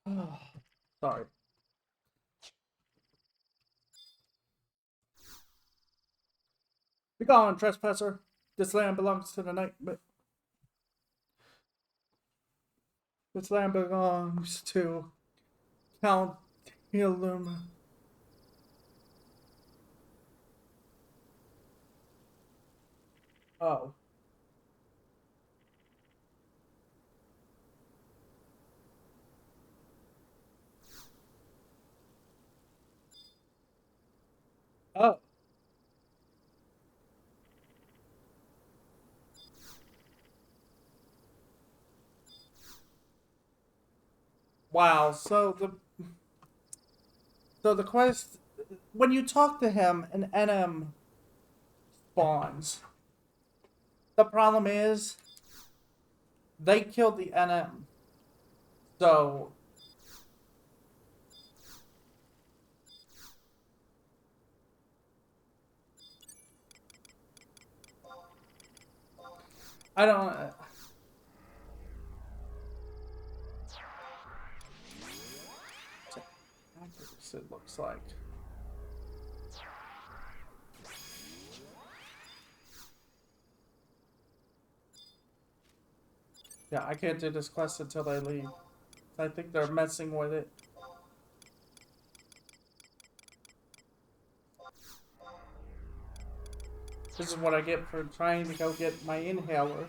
Oh, sorry. Be gone, trespasser. This land belongs to the night. This land belongs to Count Hilum. Oh. Oh. Wow. So the quest, when you talk to him, an NM spawns. The problem is they killed the NM. So I don't. It looks like. Yeah, I can't do this quest until they leave. I think they're messing with it. This is what I get for trying to go get my inhaler.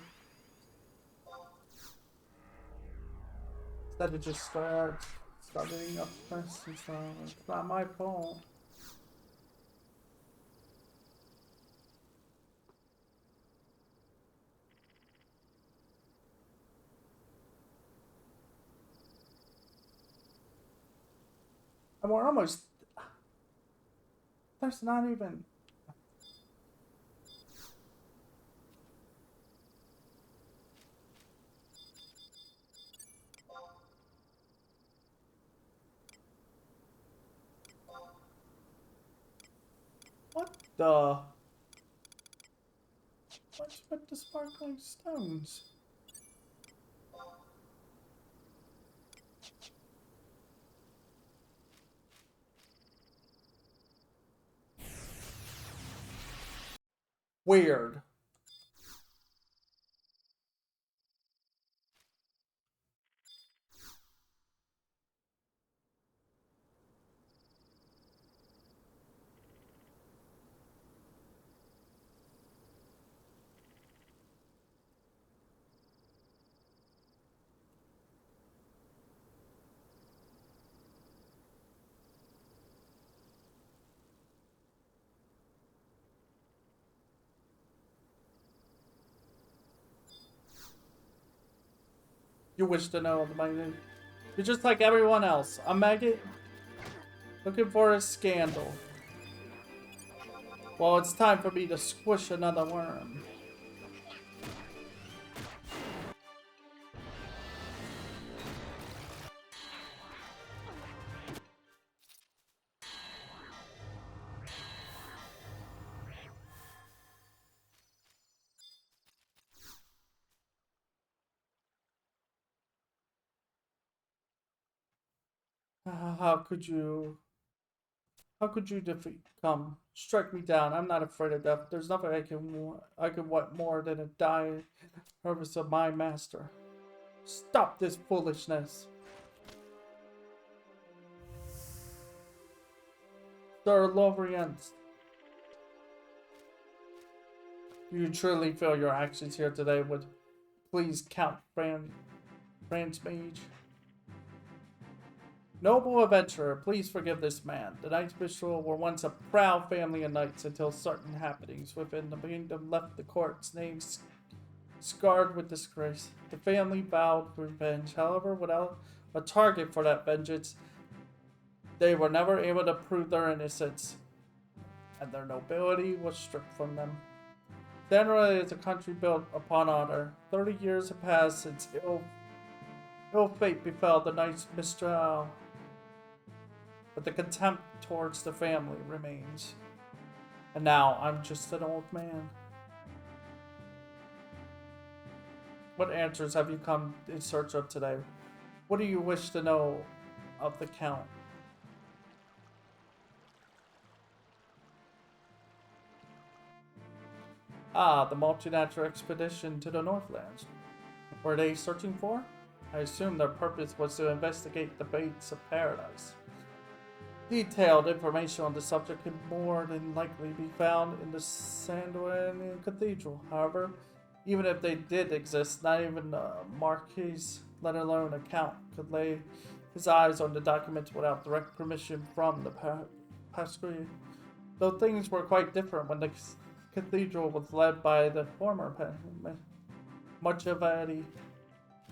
Instead of just starting up this and stuff. It's not my fault. And we're almost... There's not even... What the... What's with the sparkling stones? Weird. You wish to know my name. You're just like everyone else. A maggot looking for a scandal. Well, it's time for me to squish another worm. How could you... How could you defeat? Come, strike me down. I'm not afraid of death. There's nothing I can want more than to die in service of my master. Stop this foolishness. Sir Lovriant, do you truly feel your actions here today would please Count Franz Mage? Noble adventurer, please forgive this man. The Knights Bishop were once a proud family of knights until certain happenings within the kingdom left the court's name scarred with disgrace. The family vowed revenge. However, without a target for that vengeance, they were never able to prove their innocence, and their nobility was stripped from them. Generally, is a country built upon honor. 30 years have passed since ill fate befell the Knights Mistral, but the contempt towards the family remains. And now I'm just an old man. What answers have you come in search of today? What do you wish to know of the Count. Ah, the multinational expedition to the Northlands. Were they searching for? I assume their purpose was to investigate the fates of paradise. Detailed information on the subject can more than likely be found in the Sanduin Cathedral. However, even if they did exist, not even a Marquis, let alone a Count, could lay his eyes on the documents without direct permission from the Pasquille. Though things were quite different when the cathedral was led by the former Machiavelli.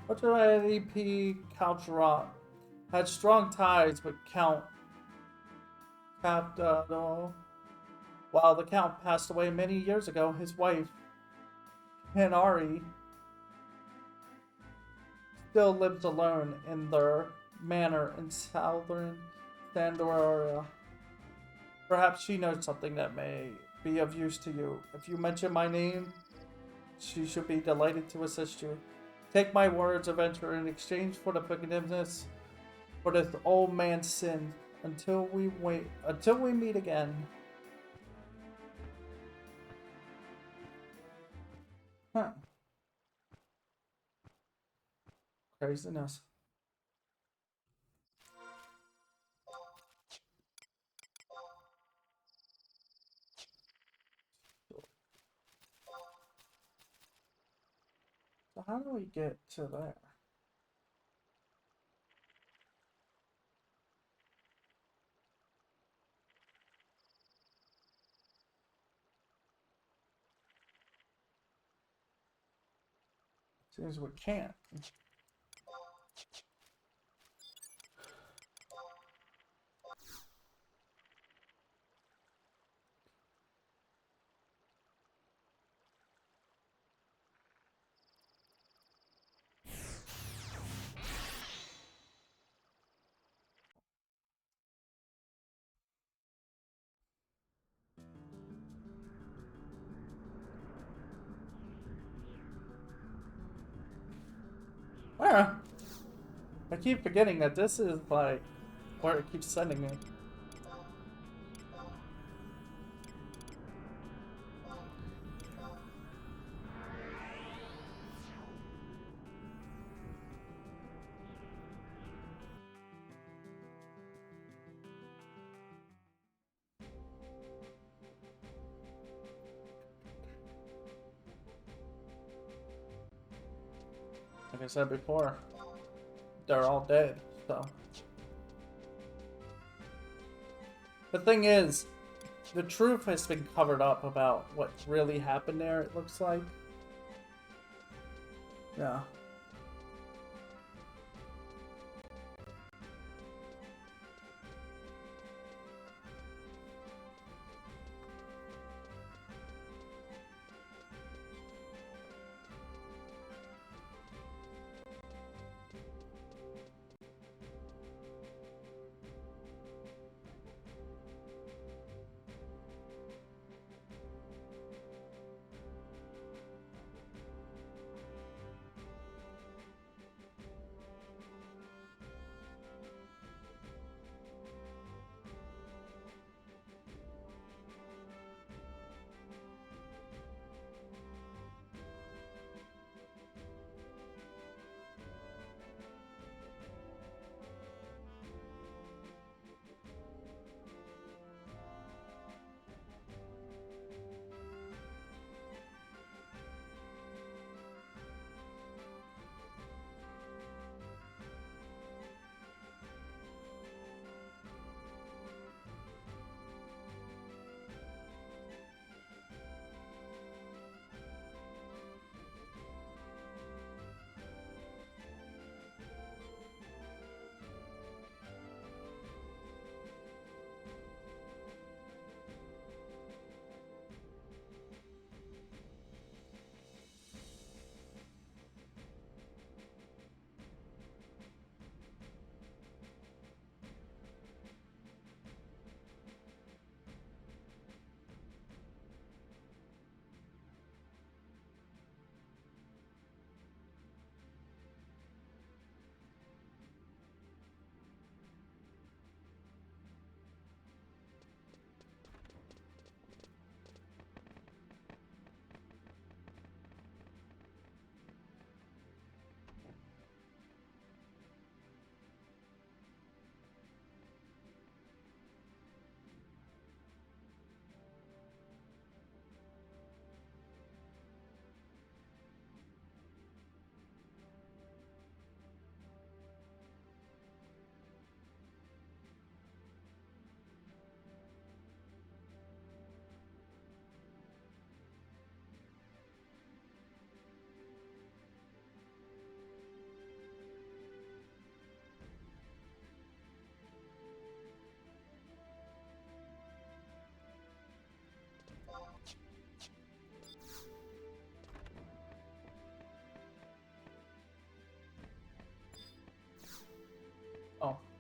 Machiavelli P. Calderon had strong ties with Count Capdano. While the Count passed away many years ago, his wife, Hanari, still lives alone in their manor in southern Sandoria. Perhaps she knows something that may be of use to you. If you mention my name, she should be delighted to assist you. Take my words of venture in exchange for the forgiveness for this old man's sin until we meet again. Huh. Craziness. So how do we get to there? Seems we can't. Where? I keep forgetting that this is like where it keeps sending me. Like I said before, they're all dead, so. The thing is, the truth has been covered up about what really happened there, it looks like. Yeah.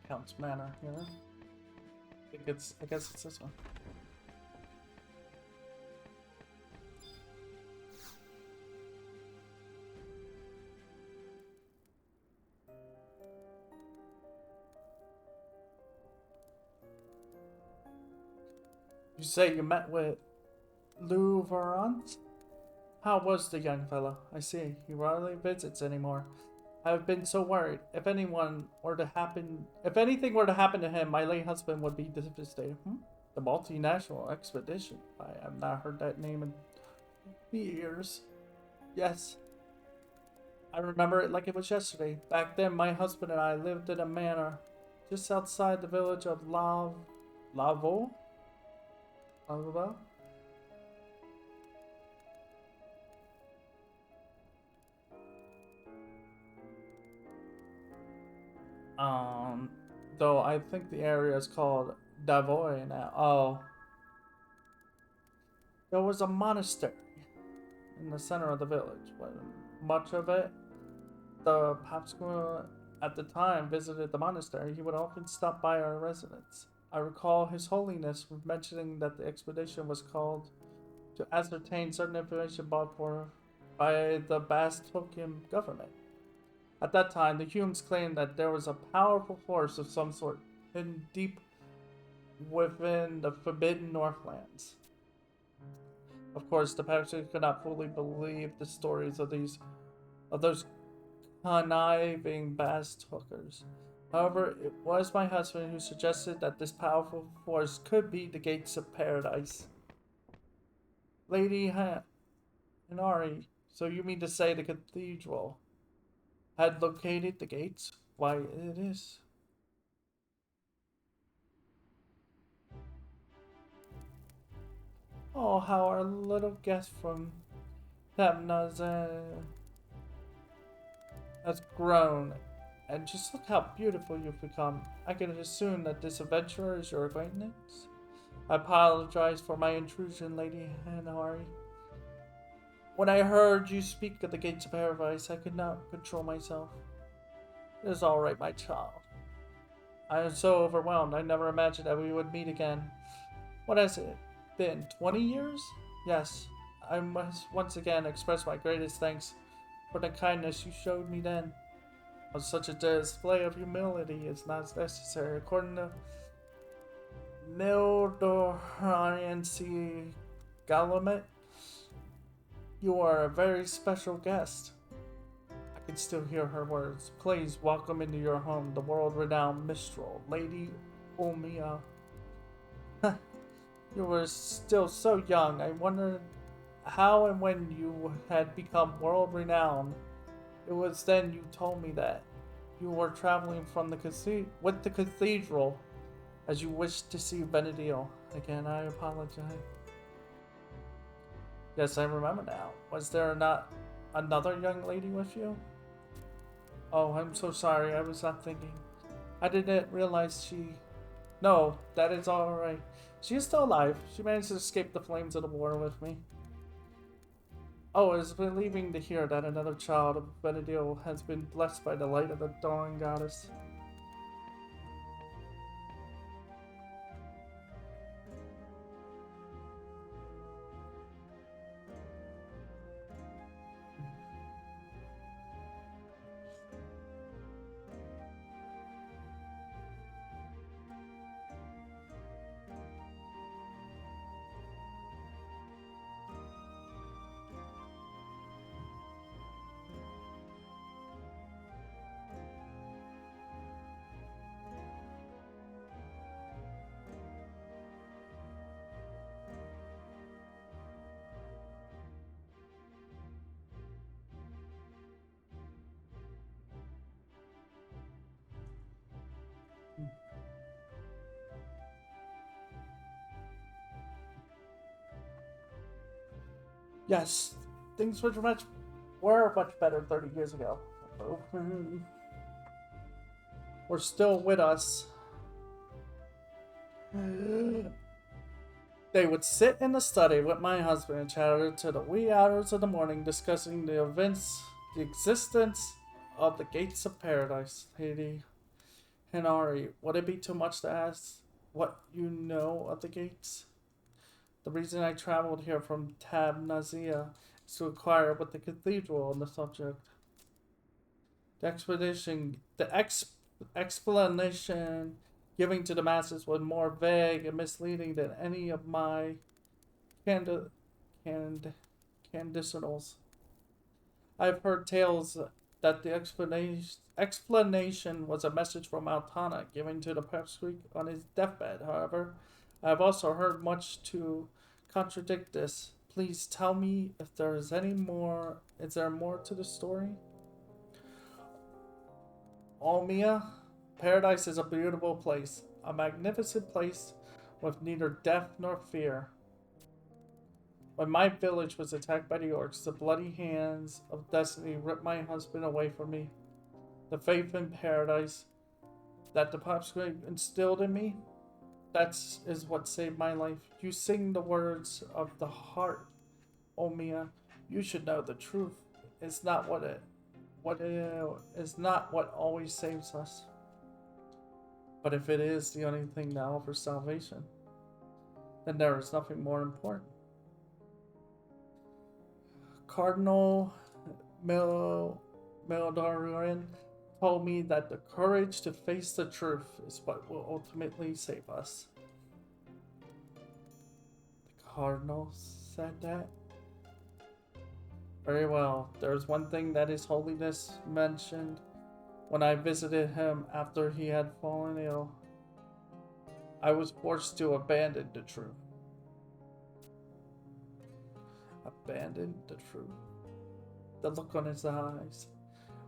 Count's Manor, you know? I guess it's this one. You say you met with Lou Varant? How was the young fellow? I see. He rarely visits anymore. I've been so worried. If anything were to happen to him, my late husband would be devastated. The multinational expedition. I have not heard that name in years. Yes. I remember it like it was yesterday. Back then, my husband and I lived in a manor just outside the village of Lavo? Though I think the area is called Davoy now. Oh. There was a monastery in the center of the village. But much of it, the Papsqua at the time visited the monastery. He would often stop by our residence. I recall His Holiness mentioning that the expedition was called to ascertain certain information brought forth by the Bastokian government. At that time, the Humes claimed that there was a powerful force of some sort hidden deep within the forbidden Northlands. Of course, the Patrick could not fully believe the stories of those conniving Bastookers. However, it was my husband who suggested that this powerful force could be the gates of paradise. Lady Hinari, so you mean to say the cathedral had located the gates? Why, it is. Oh, how our little guest from Themna's has grown. And just look how beautiful you've become. I can assume that this adventurer is your acquaintance. I apologize for my intrusion, Lady Hinari. When I heard you speak of the gates of paradise, I could not control myself. It is all right, my child. I am so overwhelmed. I never imagined that we would meet again. What has it been, 20 years? Yes. I must once again express my greatest thanks for the kindness you showed me then. Such a display of humility is not necessary. According to Mildorian C. Galamet, you are a very special guest. I can still hear her words. Please welcome into your home the world-renowned minstrel, Lady Omiya. You were still so young. I wondered how and when you had become world-renowned. It was then you told me that you were traveling from with the cathedral as you wished to see Benedil. Again, I apologize. Yes, I remember now. Was there not another young lady with you? Oh, I'm so sorry. I was not thinking. I didn't realize she... No, that is alright. She is still alive. She managed to escape the flames of the war with me. Oh, it is relieving to hear that another child of Benedil has been blessed by the light of the Dawn Goddess. Yes, things were much better 30 years ago. Were still with us. They would sit in the study with my husband and chatter to the wee hours of the morning, discussing the existence of the gates of paradise. Lady Hinari, would it be too much to ask what you know of the gates? The reason I traveled here from Tab Nazia is to inquire with the cathedral on the subject. The explanation giving to the masses was more vague and misleading than any of my cand- cand- candicinals. I've heard tales that the explanation was a message from Altana given to the Pipsqueak on his deathbed. However, I have also heard much to contradict this. Please tell me if there is any more. Is there more to the story? Olmia, paradise is a beautiful place, a magnificent place with neither death nor fear. When my village was attacked by the orcs, the bloody hands of destiny ripped my husband away from me. The faith in paradise that the Popsquid instilled in me, that is what saved my life. You sing the words of the heart, Omia. You should know the truth. It's not what it is not what always saves us. But if it is the only thing that offers salvation, then there is nothing more important. Cardinal Mildarian told me that the courage to face the truth is what will ultimately save us. The Cardinal said that? Very well. There is one thing that His Holiness mentioned when I visited him after he had fallen ill. I was forced to abandon the truth. Abandon the truth. The look on his eyes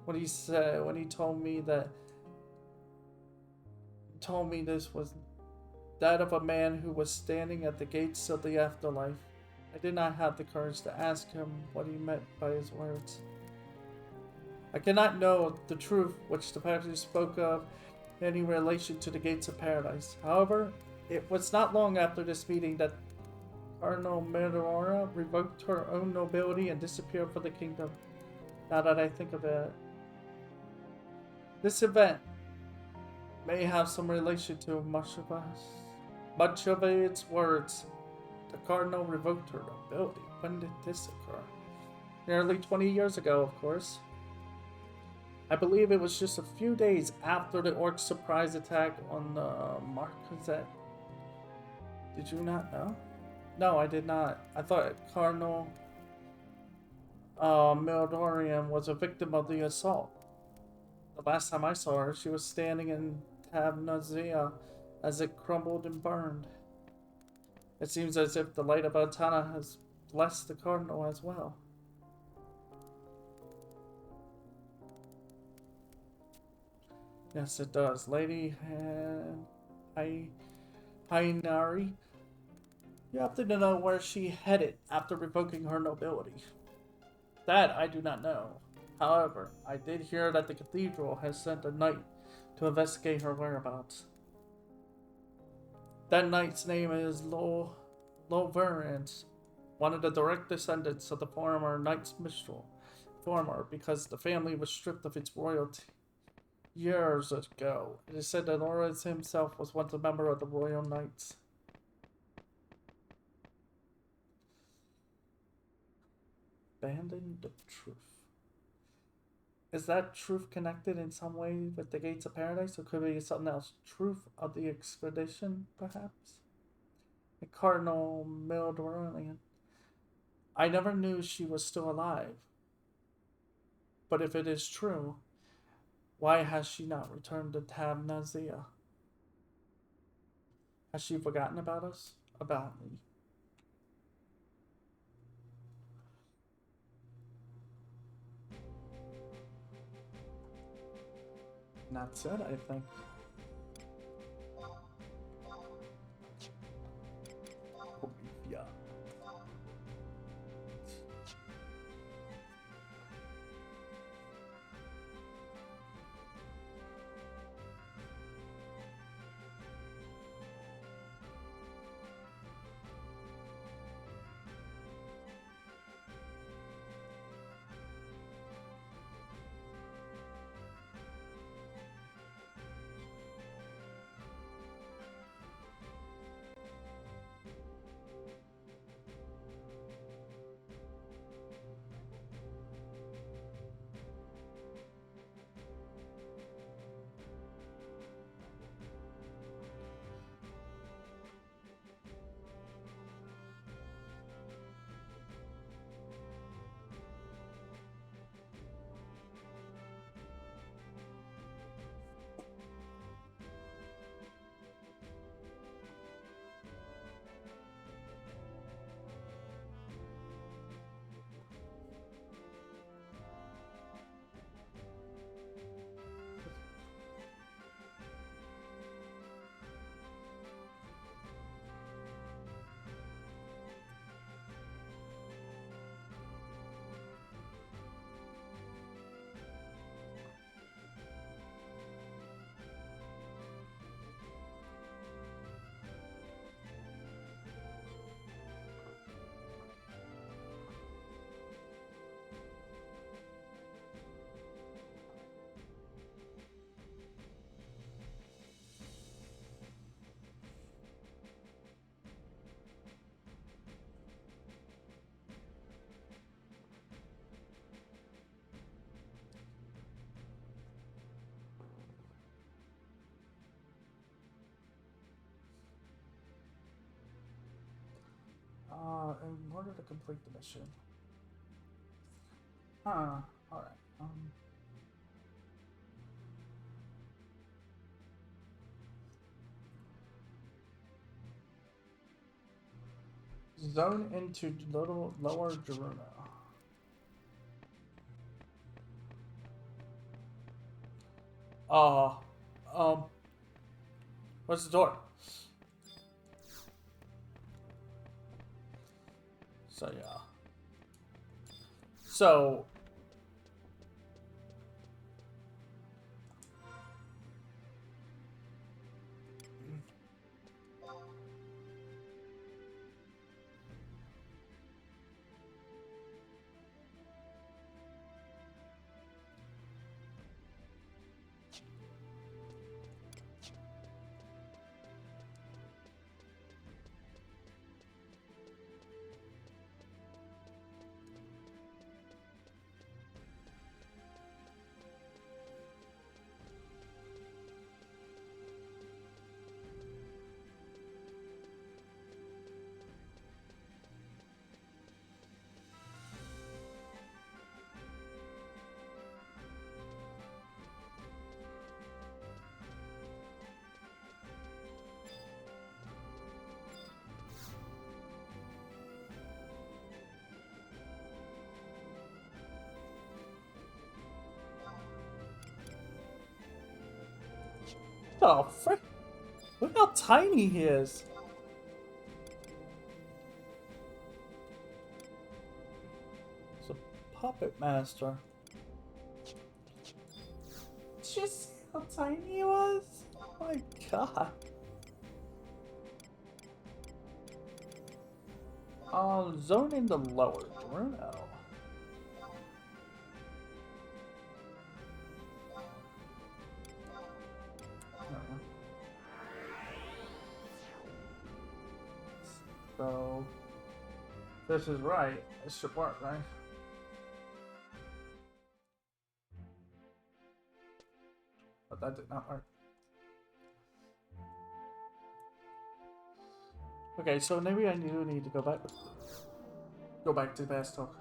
when he told me this was that of a man who was standing at the gates of the afterlife. I did not have the courage to ask him what he meant by his words. I cannot know the truth which the pastor spoke of in any relation to the gates of paradise. However, it was not long after this meeting that Cardinal Medora revoked her own nobility and disappeared for the kingdom. Now that I think of it, this event may have some relation to much of its words. The Cardinal revoked her nobility. When did this occur? Nearly 20 years ago, of course. I believe it was just a few days after the orc surprise attack on the Marquisette. Did you not know? No, I did not. I thought Cardinal Mildorian was a victim of the assault. The last time I saw her, she was standing in Tabnazia as it crumbled and burned. It seems as if the light of Altana has blessed the Cardinal as well. Yes, it does. Lady Hainari, you happen to know where she headed after revoking her nobility? That I do not know. However, I did hear that the cathedral has sent a knight to investigate her whereabouts. That knight's name is Loverance, one of the direct descendants of the former Knight's Mistral. Former, because the family was stripped of its royalty years ago. It is said that Lorenz himself was once a member of the Royal Knights. Abandon the truth. Is that truth connected in some way with the gates of paradise, or could it be something else? Truth of the expedition, perhaps? The Cardinal Mildorian. I never knew she was still alive. But if it is true, why has she not returned to Tabnazia? Has she forgotten about us? About me? And that's it, I think. Yeah. in order to complete the mission. Alright. Zone into lower Jaruna. Where's the door? So yeah. So oh frick! Look how tiny he is. It's a puppet master. Did you see how tiny he was? Oh my god. Zone into lower Bruno. So, this is right. This should work, right? But that did not work. Okay, so maybe I do need to go back to the past talk.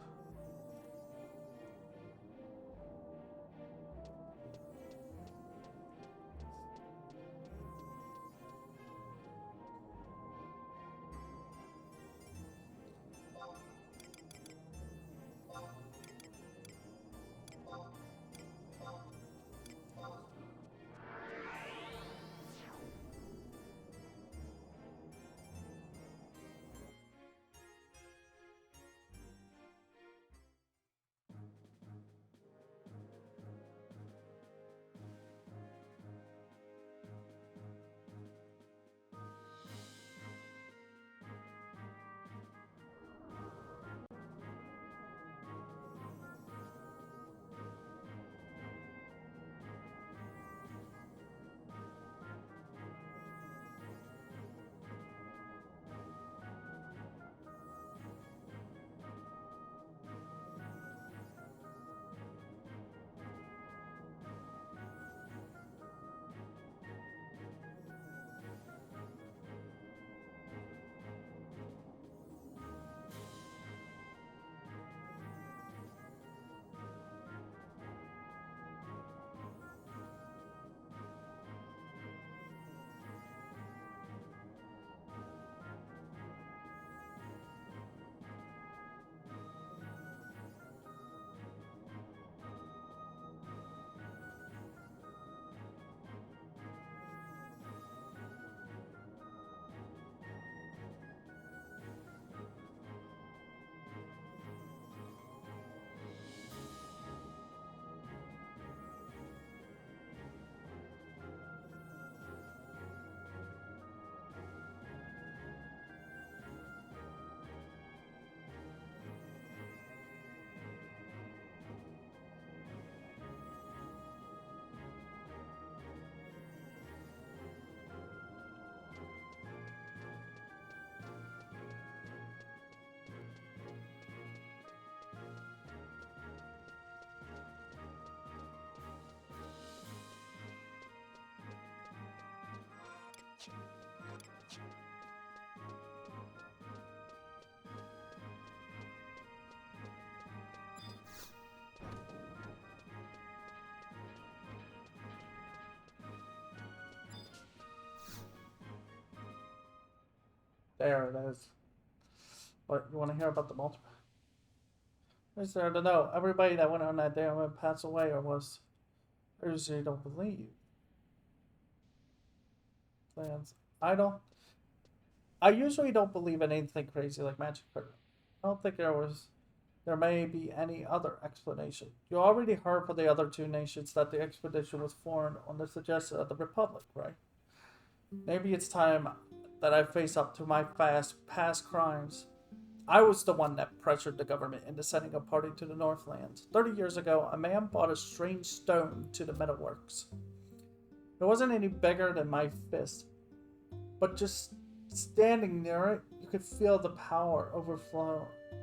There it is. What, you want to hear about the multiple? Is there to know? Everybody that went on that damn and passed away or was. I usually don't believe. Plans. I usually don't believe in anything crazy like magic, but I don't think there may be any other explanation. You already heard from the other two nations that the expedition was formed on the suggestion of the Republic, right? Maybe it's time that I face up to my past crimes. I was the one that pressured the government into sending a party to the Northlands. 30 years ago, a man brought a strange stone to the metalworks. It wasn't any bigger than my fist, but just standing near it, you could feel the power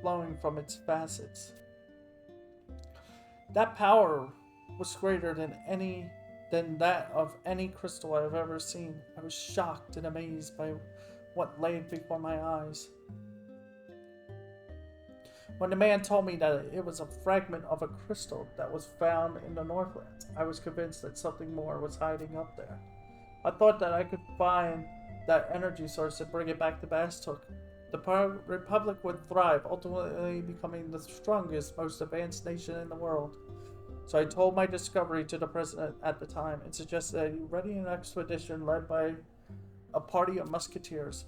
flowing from its facets. That power was greater than that of any crystal I've ever seen. I was shocked and amazed by what lay before my eyes. When the man told me that it was a fragment of a crystal that was found in the Northlands, I was convinced that something more was hiding up there. I thought that I could find that energy source and bring it back to Bastok. The Republic would thrive, ultimately becoming the strongest, most advanced nation in the world. So I told my discovery to the president at the time and suggested that he ready an expedition led by a party of musketeers.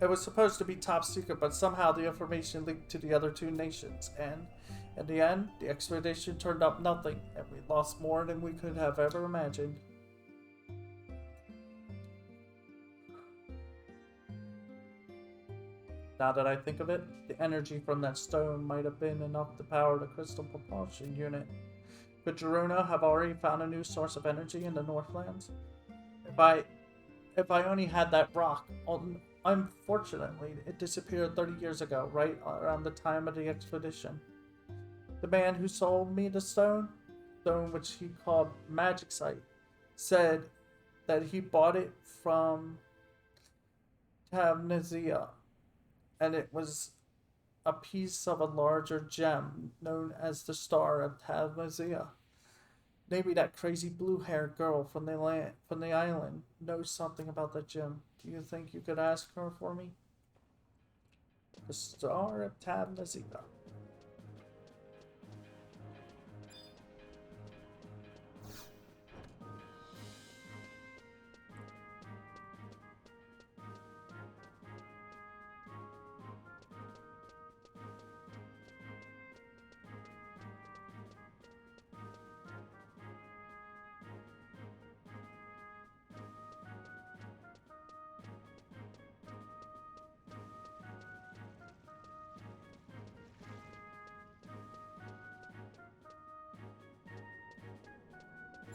It was supposed to be top secret, but somehow the information leaked to the other two nations, and in the end, the expedition turned up nothing, and we lost more than we could have ever imagined. Now that I think of it, the energy from that stone might have been enough to power the crystal propulsion unit. Could Jaruna have already found a new source of energy in the Northlands? If I only had that rock. Unfortunately, it disappeared 30 years ago, right around the time of the expedition. The man who sold me the stone which he called Magic Sight, said that he bought it from Tabnazia, and it was a piece of a larger gem known as the Star of Tabnazia. Maybe that crazy blue-haired girl from the island knows something about that gem. Do you think you could ask her for me? The Star of Tabnazia.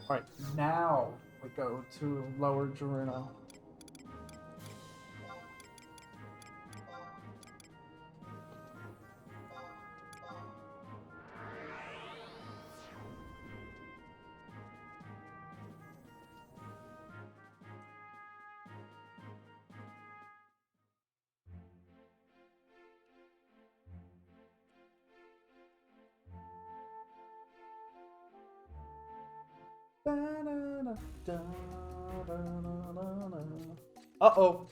Alright, now we go to Lower Geruno. Uh-oh.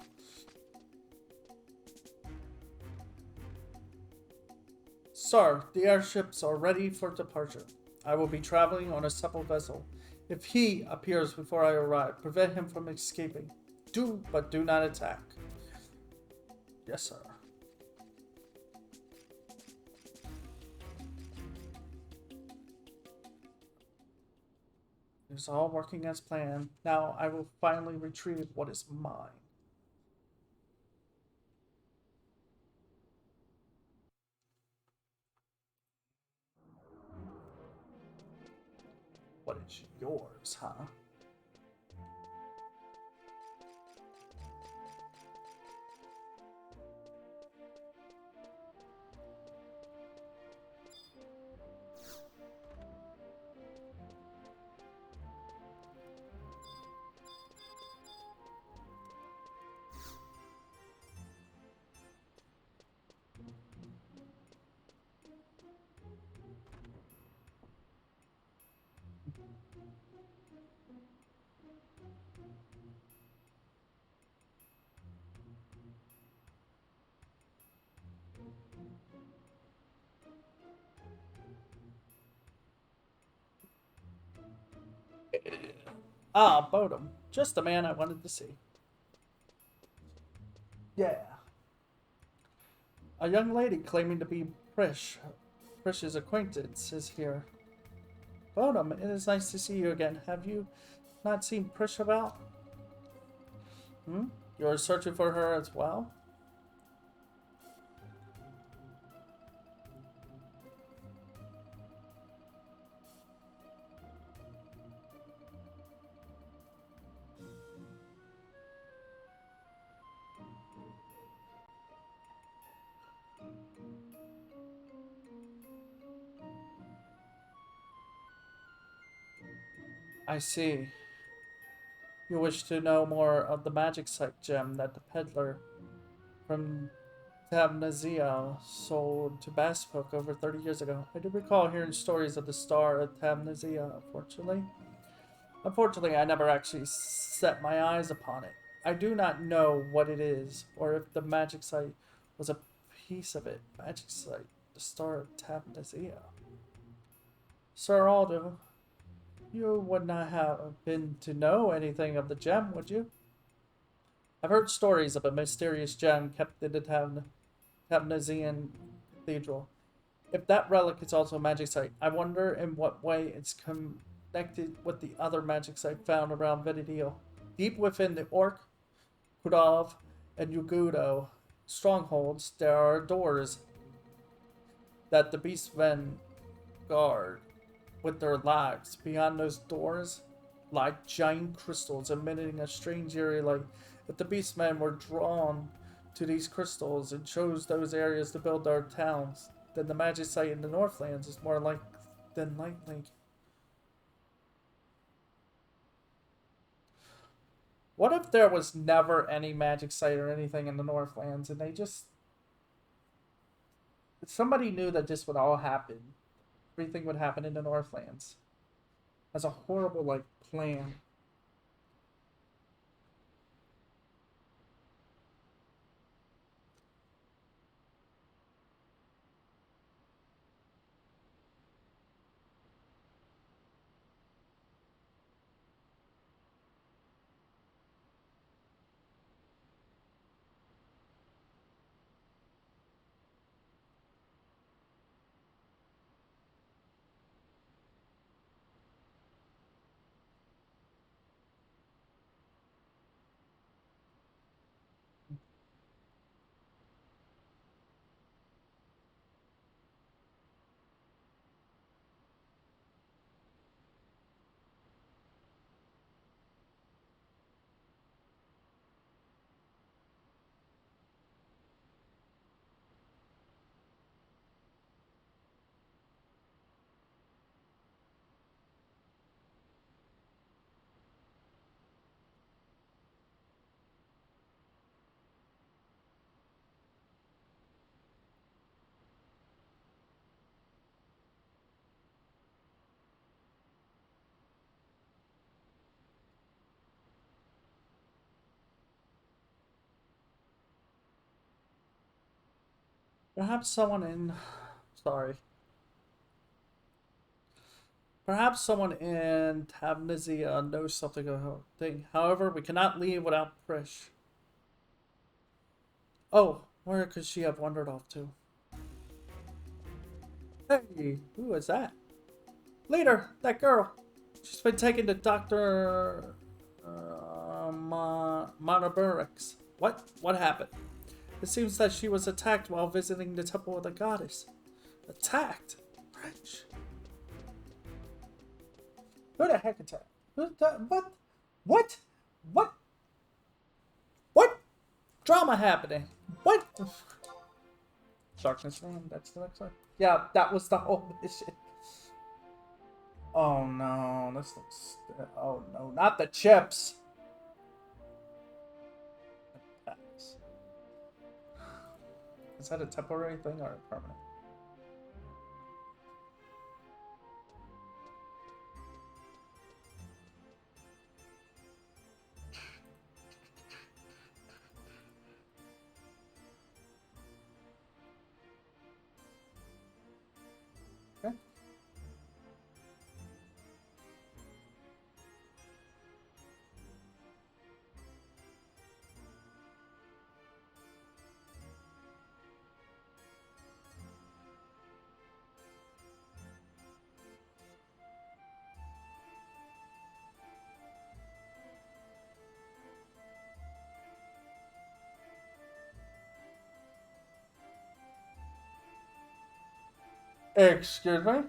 Sir, the airships are ready for departure. I will be traveling on a supple vessel. If he appears before I arrive, prevent him from escaping. But do not attack. Yes, sir. It is all working as planned. Now I will finally retrieve what is mine. What is yours, huh? Ah, Bodum. Just the man I wanted to see. Yeah. A young lady claiming to be Prish's acquaintance is here. Bodum, it is nice to see you again. Have you not seen Prish about? Hmm? You're searching for her as well? I see. You wish to know more of the magic site gem that the peddler from Tabnazia sold to Baspook over 30 years ago. I do recall hearing stories of the Star of Tabnazia, unfortunately. Unfortunately, I never actually set my eyes upon it. I do not know what it is, or if the magic site was a piece of it. Magic site, the Star of Tabnazia. Sir Aldo, you would not have been to know anything of the gem, would you? I've heard stories of a mysterious gem kept in the Tabnazian Cathedral. If that relic is also a magic site, I wonder in what way it's connected with the other magic site found around Venedil. Deep within the Orc, Kudov, and Yugudo strongholds, there are doors that the beastmen guard with their lives. Beyond those doors lie giant crystals emitting a strange eerie light. If the beastmen were drawn to these crystals and chose those areas to build their towns, then the magic site in the Northlands is more like than likely. What if there was never any magic site or anything in the Northlands and they just somebody knew that this would all happen? Everything would happen in the Northlands. As a horrible like plan. Perhaps someone in sorry. Perhaps someone in Tabnizia knows something about the thing. However, we cannot leave without Prish. Oh, where could she have wandered off to? Hey, who is that? Leader, that girl. She's been taken to Dr. Monoburix. What? What happened? It seems that she was attacked while visiting the Temple of the Goddess. Attacked? French. Who the heck attacked? What? What? What? What? Drama happening. What? Darkness Room, that's the next one. Yeah, that was the whole mission. Oh no, this looks. Oh no, not the chips. Is that a temporary thing or a permanent? Okay. Excuse me?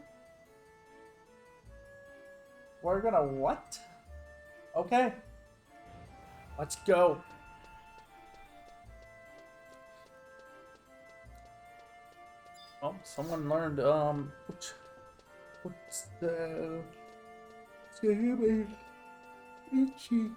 We're gonna what? Okay. Let's go. Oh, someone learned, what's the... Excuse me. Itchy.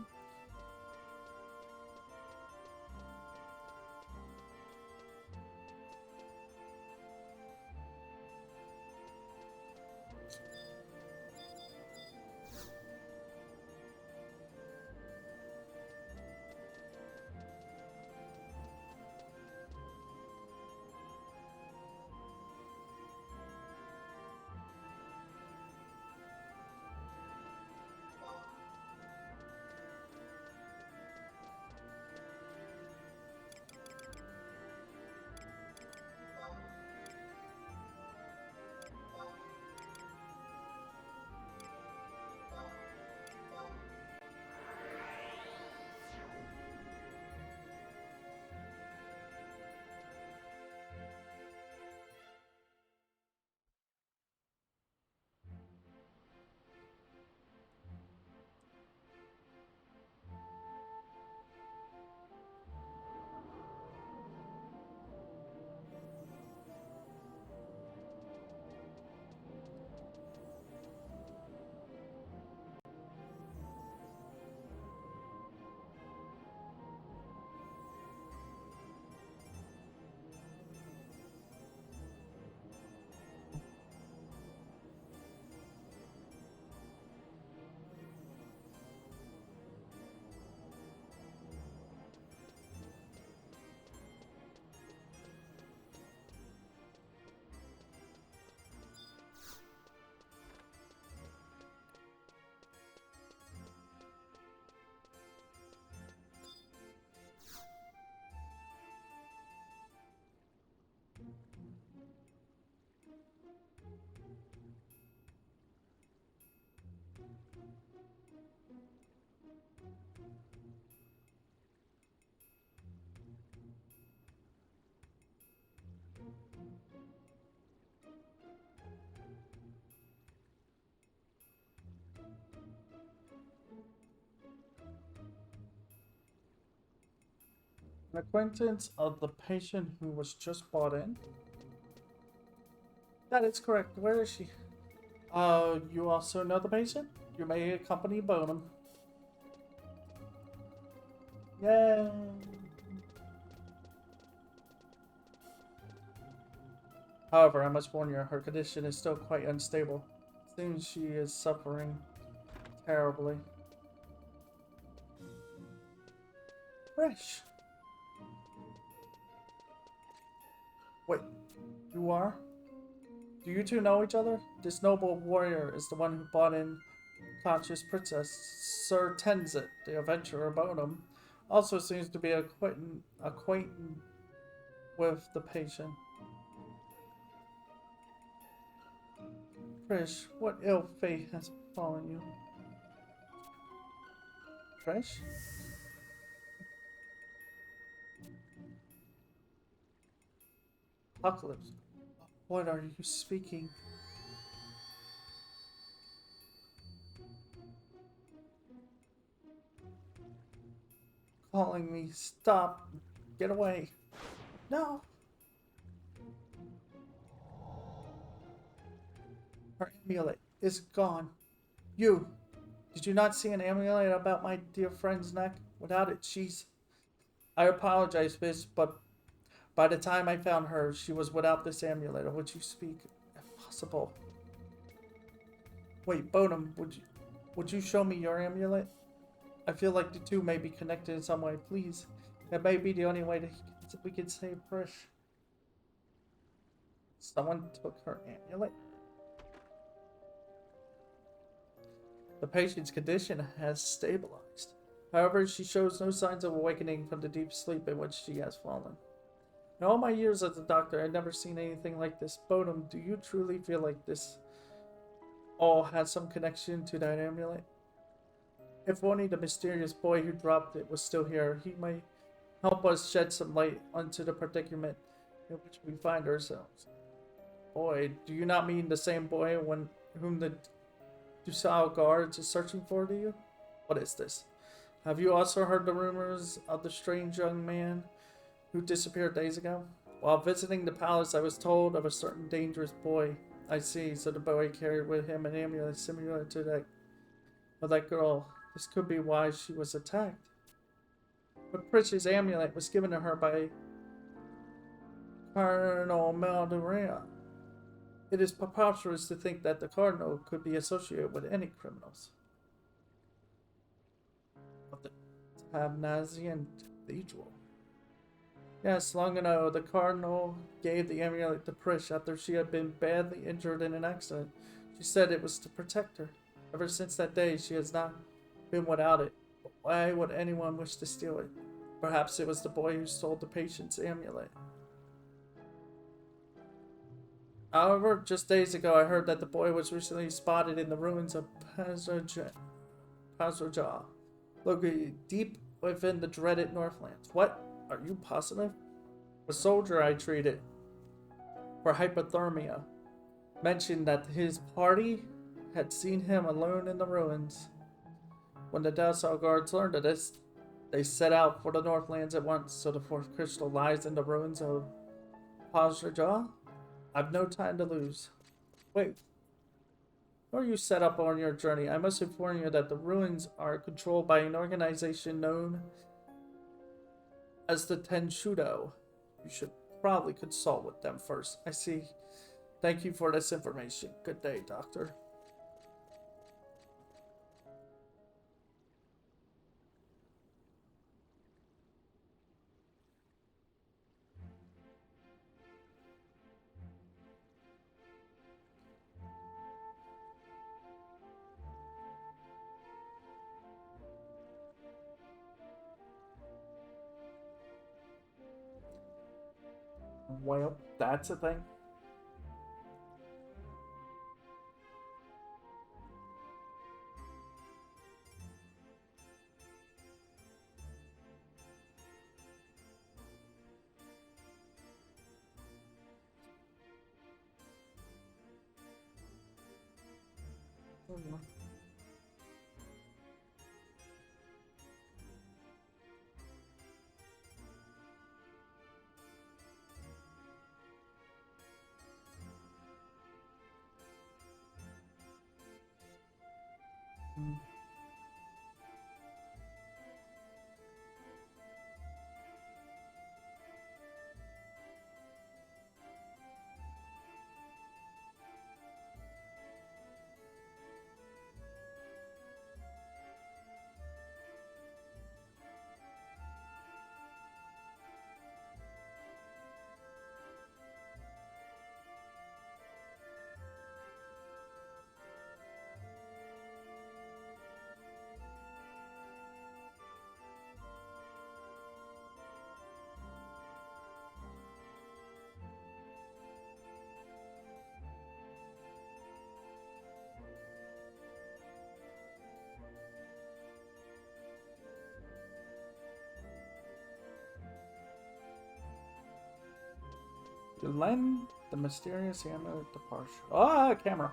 An acquaintance of the patient who was just brought in? That is correct. Where is she? You also know the patient? You may accompany Bonham. Yay! However, I must warn you, her condition is still quite unstable. It seems she is suffering terribly. Fresh. Wait, you are? Do you two know each other? This noble warrior is the one who brought in conscious princess. Sir Tenzit, the adventurer Bonham, also seems to be acquainted with the patient. Trish, what ill fate has befallen you? Trish? Apocalypse. What are you speaking? Calling me. Stop. Get away. No. Her amulet is gone. You. Did you not see an amulet about my dear friend's neck? Without it, she's... I apologize, Fish, but by the time I found her, she was without this amulet, of which you speak. Impossible. Wait, Bonham, would you show me your amulet? I feel like the two may be connected in some way. Please. That may be the only way that we can save Frisch. Someone took her amulet? The patient's condition has stabilized. However, she shows no signs of awakening from the deep sleep in which she has fallen. In all my years as a doctor, I've never seen anything like this. Bonham, do you truly feel like this all has some connection to that amulet? If only the mysterious boy who dropped it was still here, he might help us shed some light onto the predicament in which we find ourselves. Boy, do you not mean the same boy whom the Dusal guards is searching for, do you? What is this? Have you also heard the rumors of the strange young man who disappeared days ago? While visiting the palace, I was told of a certain dangerous boy. I see, so the boy carried with him an amulet similar to that girl. This could be why she was attacked. But Pritch's amulet was given to her by Cardinal Maldorea. It is preposterous to think that the Cardinal could be associated with any criminals. Of the Tabnazian Cathedral. Yes, long ago, the Cardinal gave the amulet to Pritch after she had been badly injured in an accident. She said it was to protect her. Ever since that day, she has not been without it. But why would anyone wish to steal it? Perhaps it was the boy who stole the patient's amulet. However, just days ago, I heard that the boy was recently spotted in the ruins of Pazraja, located deep within the dreaded Northlands. What? Are you positive? A soldier I treated for hypothermia mentioned that his party had seen him alone in the ruins. When the Delsal guards learned of this, they set out for the Northlands at once, so the fourth crystal lies in the ruins of Pazraja. I've no time to lose. Wait. Before you set up on your journey, I must inform you that the ruins are controlled by an organization known as the Tenshudo. You should probably consult with them first. I see. Thank you for this information. Good day, Doctor. Well, that's a thing. To lend the mysterious amulet to Parsha. Ah, camera.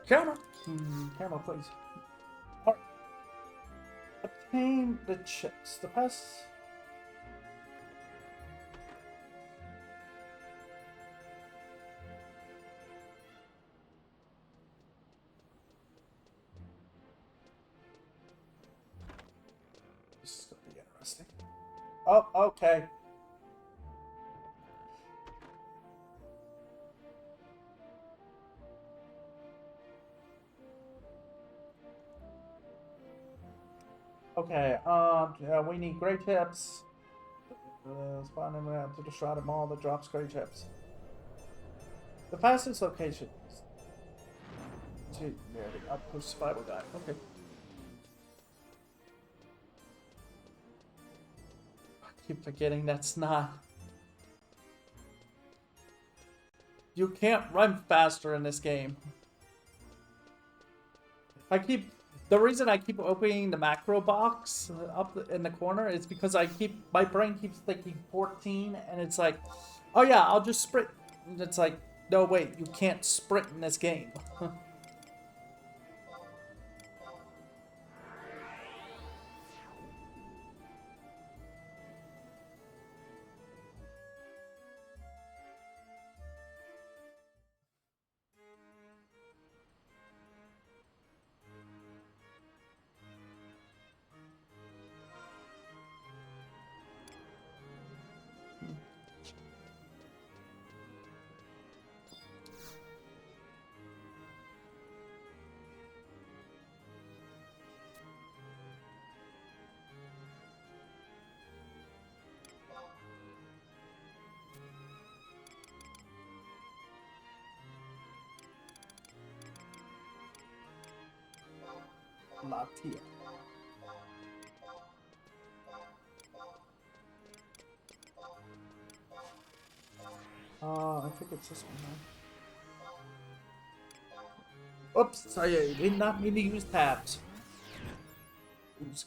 Camera. Camera, please. Obtain the chips. The past. This is gonna be interesting. Oh, okay. Okay, yeah, we need great tips. Spawn him out to the Shrouded Mall that drops great chips. The fastest location. Near the outpost survival guide. Okay. I keep forgetting that's not. You can't run faster in this game. The reason I keep opening the macro box up in the corner is because my brain keeps thinking 14, and it's like, oh yeah, I'll just sprint. And it's like, no wait, you can't sprint in this game. Latia. I think it's this one now. Oops, I did not mean to use tabs. Oops.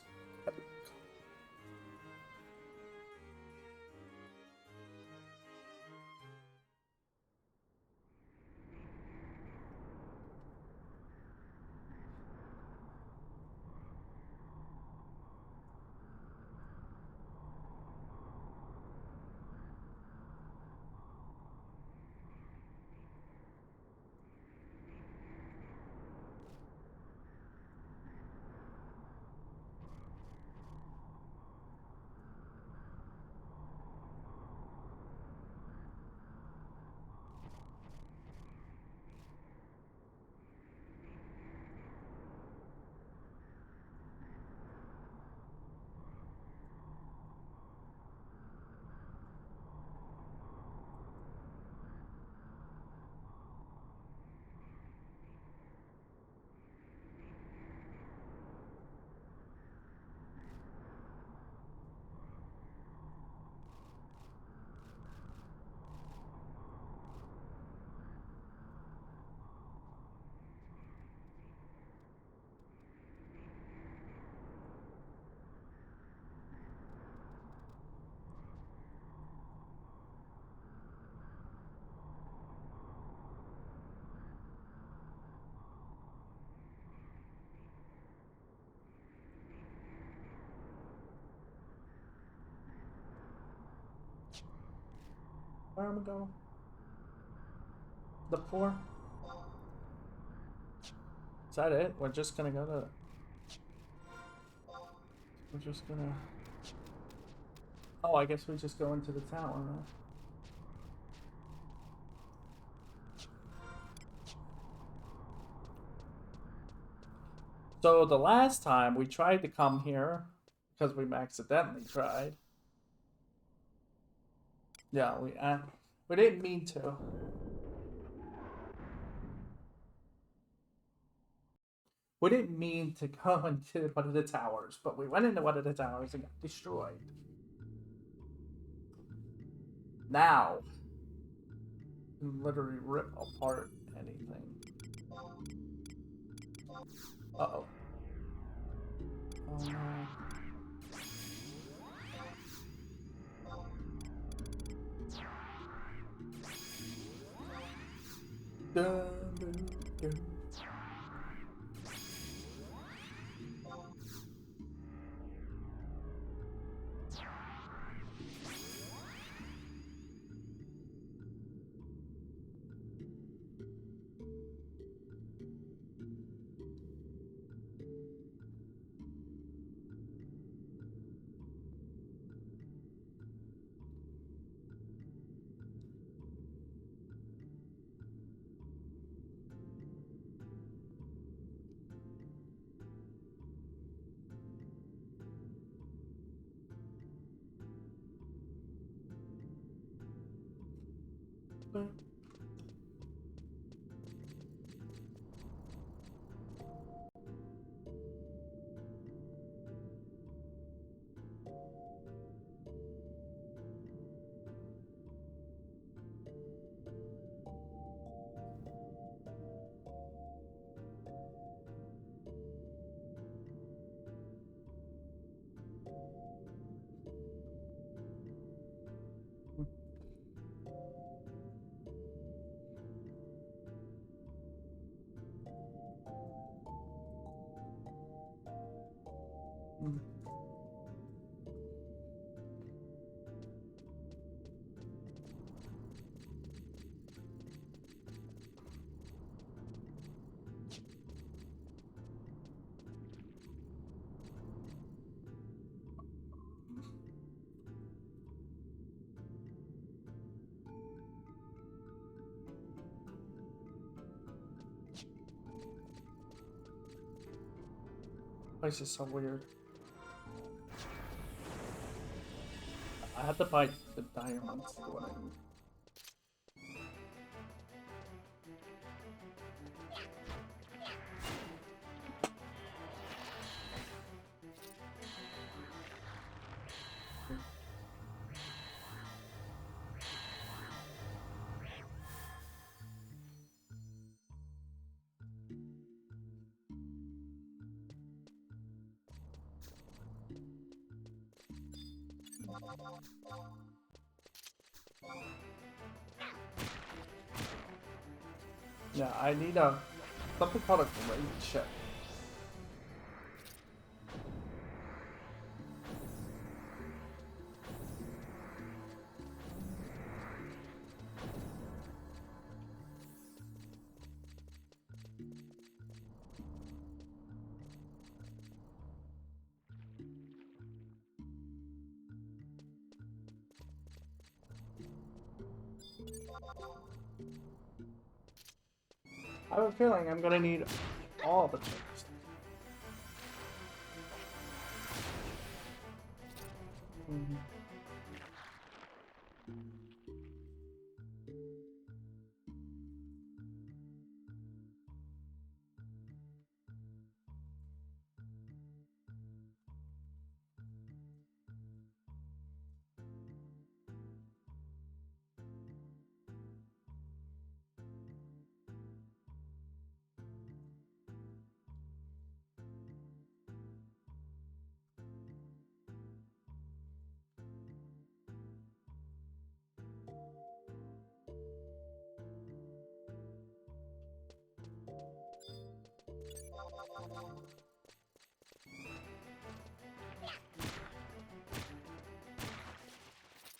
Where am I going? The floor? Is that it? We're just gonna go to... We're just gonna... Oh, I guess we just go into the tower, huh? So the last time we tried to come here, because we accidentally tried. Yeah, we didn't mean to. We didn't mean to go into one of the towers, but we went into one of the towers and got destroyed. Now, you can literally rip apart anything. Uh-oh. Oh no. Dun, dun, dun. Place is so weird. I had to buy the diamonds for what I need. Yeah, I need something called a great chip. I have a feeling I'm gonna need all the chips.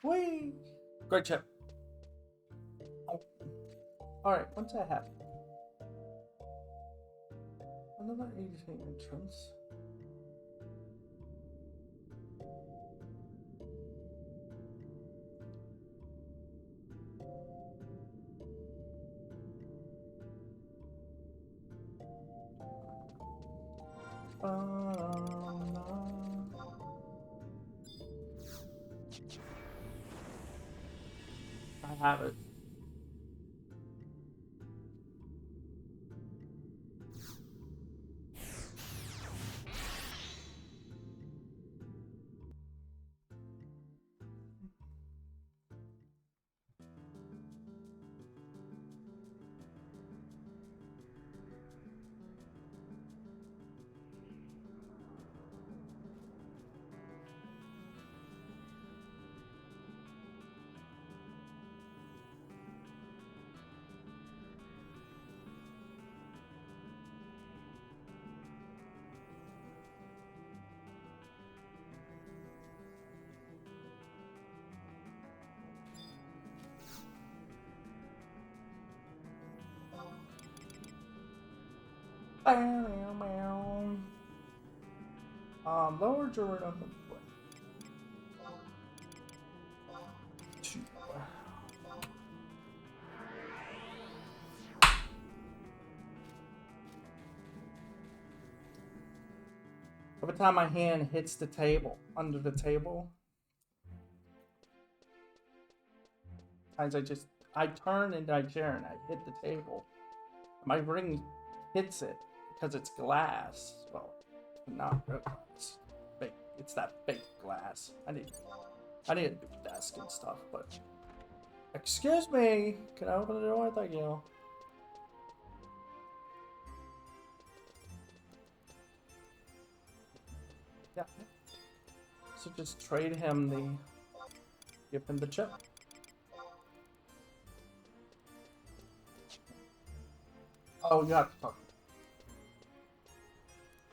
Whee! Great chip. Oh. Alright, once I have it. Another easy entrance. I have it. Lower Jordan. Every time my hand hits the table, under the table, sometimes I turn in my chair and I hit the table. My ring hits it because it's glass. Well, not real glass. Fake. It's that fake glass. I need a new desk and stuff, but excuse me, can I open the door? Thank you. Yeah. So just trade him give him the chip. Oh, you have to talk.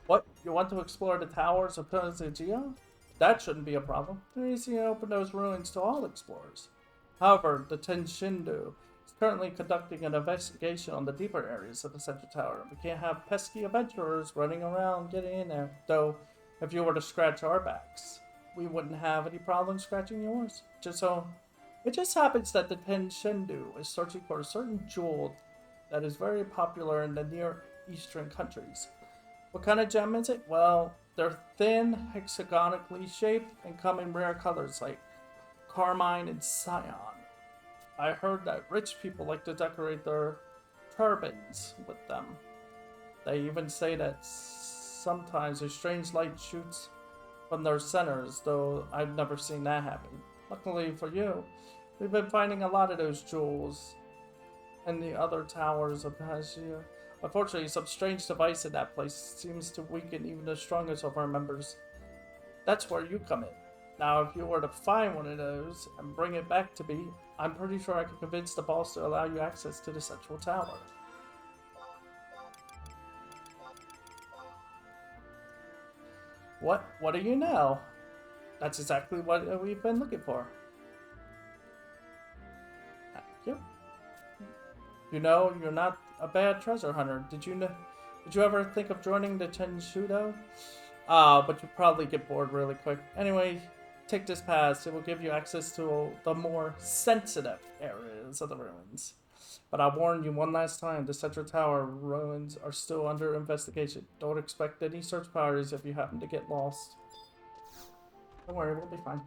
What? You want to explore the towers of Pizzigia? That shouldn't be a problem. It's easy to open those ruins to all explorers. However, the Tenshindu is currently conducting an investigation on the deeper areas of the Central Tower. We can't have pesky adventurers running around getting in there. Though, if you were to scratch our backs, we wouldn't have any problem scratching yours. It just happens that the Tenshindu is searching for a certain jewel that is very popular in the Near Eastern countries. What kind of gem is it? Well, They're thin, hexagonically shaped, and come in rare colors like carmine and cyan. I heard that rich people like to decorate their turbans with them. They even say that sometimes a strange light shoots from their centers, though I've never seen that happen. Luckily for you, we've been finding a lot of those jewels in the other towers of Pazia. Unfortunately, some strange device in that place seems to weaken even the strongest of our members. That's where you come in. Now, if you were to find one of those and bring it back to me, I'm pretty sure I can convince the boss to allow you access to the central tower. What do you know? That's exactly what we've been looking for. Thank you. You know, you're not a bad treasure hunter. Did you ever think of joining the Chenshudo? But you'll probably get bored really quick. Anyway, take this pass. It will give you access to the more sensitive areas of the ruins. But I'll warn you one last time, the Central Tower ruins are still under investigation. Don't expect any search parties if you happen to get lost. Don't worry, we'll be fine.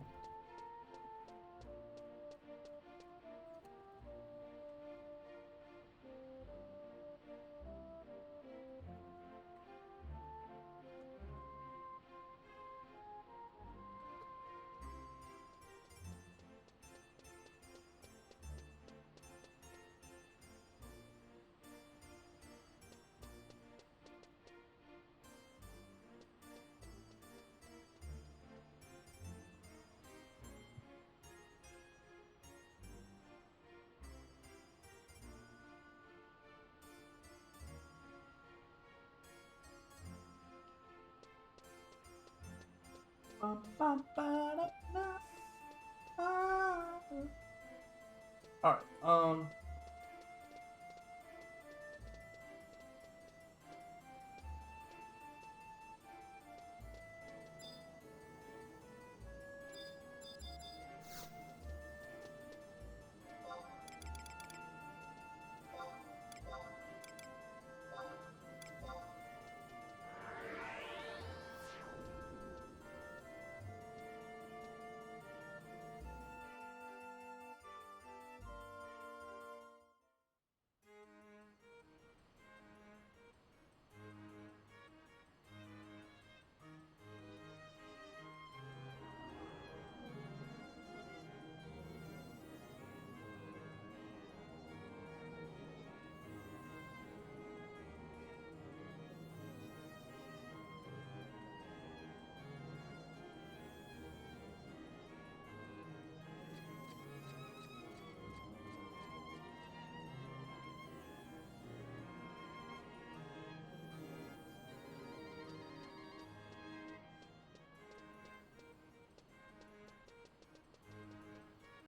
Alright,